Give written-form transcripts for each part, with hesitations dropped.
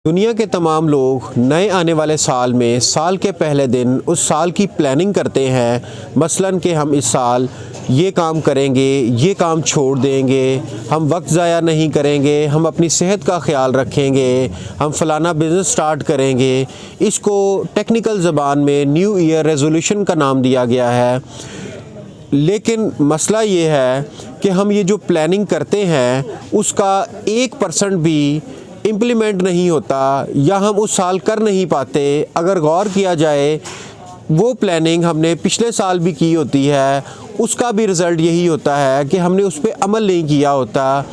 दुनिया के तमाम लोग नए आने वाले साल में साल के पहले दिन उस साल की प्लानिंग करते हैं। मसलन कि हम इस साल ये काम करेंगे, ये काम छोड़ देंगे, हम वक्त ज़ाया नहीं करेंगे, हम अपनी सेहत का ख्याल रखेंगे, हम फ़लाना बिज़नेस स्टार्ट करेंगे। इसको टेक्निकल ज़बान में न्यू ईयर रेज़ोल्यूशन का नाम दिया गया है। लेकिन मसला ये है कि हम ये जो प्लानिंग करते हैं उसका 1% भी इम्प्लीमेंट नहीं होता या हम उस साल कर नहीं पाते। अगर गौर किया जाए, वो प्लानिंग हमने पिछले साल भी की होती है, उसका भी रिज़ल्ट यही होता है कि हमने उस पर अमल नहीं किया होता।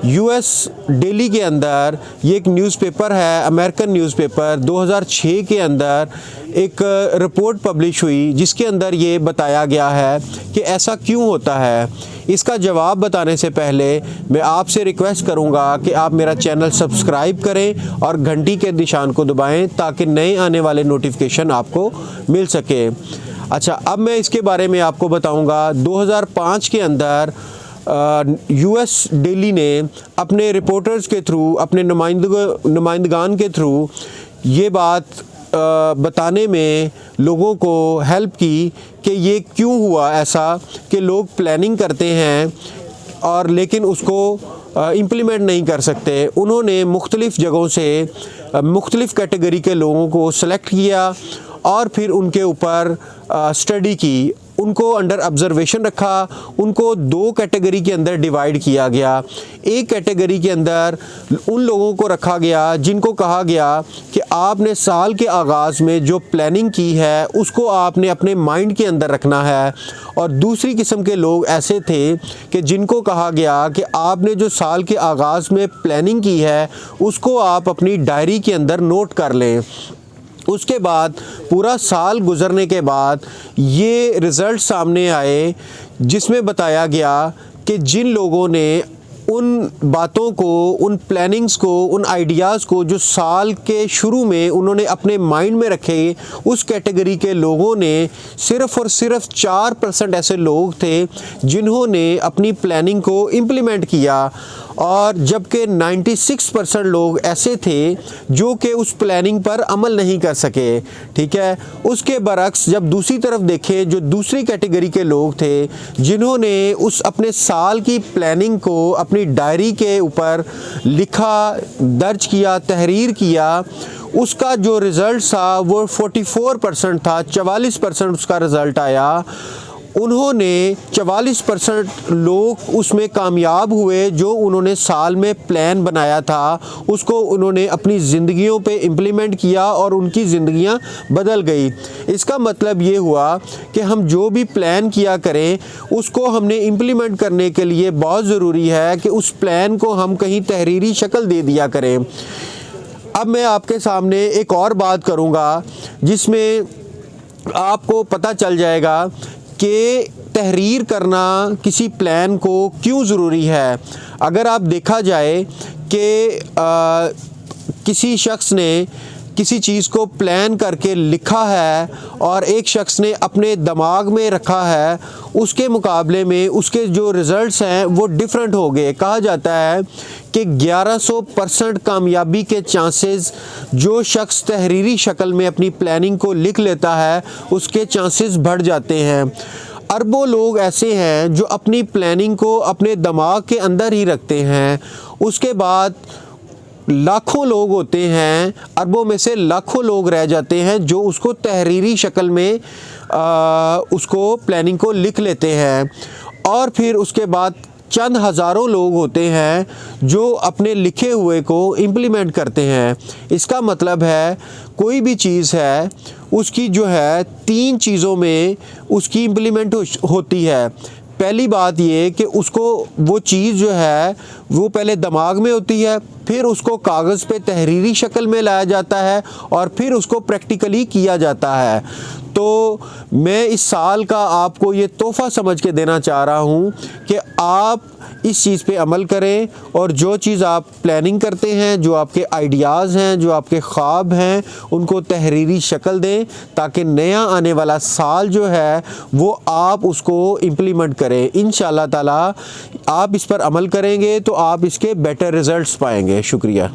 यूएस डेली के अंदर ये एक न्यूज़पेपर है, अमेरिकन न्यूज़पेपर, 2006 के अंदर एक रिपोर्ट पब्लिश हुई जिसके अंदर ये बताया गया है कि ऐसा क्यों होता है। इसका जवाब बताने से पहले मैं आपसे रिक्वेस्ट करूंगा कि आप मेरा चैनल सब्सक्राइब करें और घंटी के निशान को दबाएं ताकि नए आने वाले नोटिफिकेशन आपको मिल सके। अच्छा, अब मैं इसके बारे में आपको बताऊंगा। 2005 के अंदर यूएस डेली ने अपने रिपोर्टर्स के थ्रू, अपने नुमाइंदगान के थ्रू ये बात बताने में लोगों को हेल्प की कि ये क्यों हुआ ऐसा कि लोग प्लानिंग करते हैं और लेकिन उसको इम्प्लीमेंट नहीं कर सकते। उन्होंने मुख्तलिफ़ जगहों से मुख्तलिफ़ कैटेगरी के लोगों को सेलेक्ट किया और फिर उनके ऊपर स्टडी की, उनको अंडर ऑब्जर्वेशन रखा। उनको 2 कैटेगरी के अंदर डिवाइड किया गया। एक कैटेगरी के अंदर उन लोगों को रखा गया जिनको कहा गया कि आपने साल के आगाज़ में जो प्लानिंग की है उसको आपने अपने माइंड के अंदर रखना है। और दूसरी किस्म के लोग ऐसे थे कि जिनको कहा गया कि आपने जो साल के आगाज़ में प्लानिंग की है उसको आप अपनी डायरी के अंदर नोट कर लें। उसके बाद पूरा साल गुज़रने के बाद ये रिज़ल्ट सामने आए जिसमें बताया गया कि जिन लोगों ने उन बातों को, उन प्लानिंग्स को, उन आइडियाज़ को जो साल के शुरू में उन्होंने अपने माइंड में रखे, उस कैटेगरी के लोगों ने सिर्फ़ और सिर्फ 4% ऐसे लोग थे जिन्होंने अपनी प्लानिंग को इम्प्लीमेंट किया। और जबकि 96% लोग ऐसे थे जो कि उस प्लानिंग पर अमल नहीं कर सके। ठीक है, उसके बरक्स जब दूसरी तरफ देखें, जो दूसरी कैटेगरी के लोग थे जिन्होंने उस अपने साल की प्लानिंग को अपनी डायरी के ऊपर लिखा, दर्ज किया, तहरीर किया, उसका जो रिज़ल्ट था वो 44% था। 44% उसका रिज़ल्ट आया। उन्होंने 44% लोग उसमें कामयाब हुए जो उन्होंने साल में प्लान बनाया था, उसको उन्होंने अपनी ज़िंदगियों पे इम्प्लीमेंट किया और उनकी ज़िंदगियां बदल गई। इसका मतलब ये हुआ कि हम जो भी प्लान किया करें उसको हमने इम्प्लीमेंट करने के लिए बहुत ज़रूरी है कि उस प्लान को हम कहीं तहरीरी शक्ल दे दिया करें। अब मैं आपके सामने एक और बात करूँगा जिसमें आपको पता चल जाएगा कि तहरीर करना किसी प्लान को क्यों ज़रूरी है। अगर आप देखा जाए कि किसी शख्स ने किसी चीज़ को प्लान करके लिखा है और एक शख्स ने अपने दिमाग में रखा है, उसके मुकाबले में उसके जो रिज़ल्ट्स हैं वो डिफरेंट हो गए। कहा जाता है कि 1100% कामयाबी के चांसेस जो शख्स तहरीरी शक्ल में अपनी प्लानिंग को लिख लेता है उसके चांसेस बढ़ जाते हैं। अरबों लोग ऐसे हैं जो अपनी प्लानिंग को अपने दिमाग के अंदर ही रखते हैं। उसके बाद लाखों लोग होते हैं, अरबों में से लाखों लोग रह जाते हैं जो उसको तहरीरी शक्ल में उसको प्लानिंग को लिख लेते हैं। और फिर उसके बाद चंद हज़ारों लोग होते हैं जो अपने लिखे हुए को इम्प्लीमेंट करते हैं। इसका मतलब है कोई भी चीज़ है उसकी जो है 3 चीज़ों में उसकी इम्प्लीमेंट होती है। पहली बात ये कि उसको वो चीज़ जो है वो पहले दिमाग में होती है, फिर उसको कागज़ पे तहरीरी शक्ल में लाया जाता है और फिर उसको प्रैक्टिकली किया जाता है। तो मैं इस साल का आपको ये तोहफ़ा समझ के देना चाह रहा हूँ कि आप इस चीज़ पे अमल करें और जो चीज़ आप प्लानिंग करते हैं, जो आपके आइडियाज़ हैं, जो आपके ख्वाब हैं, उनको तहरीरी शक्ल दें ताकि नया आने वाला साल जो है वो आप उसको इम्प्लीमेंट करें। इंशाअल्लाह ताला आप इस पर अमल करेंगे तो आप इसके बेटर रिज़ल्ट्स पाएंगे। शुक्रिया।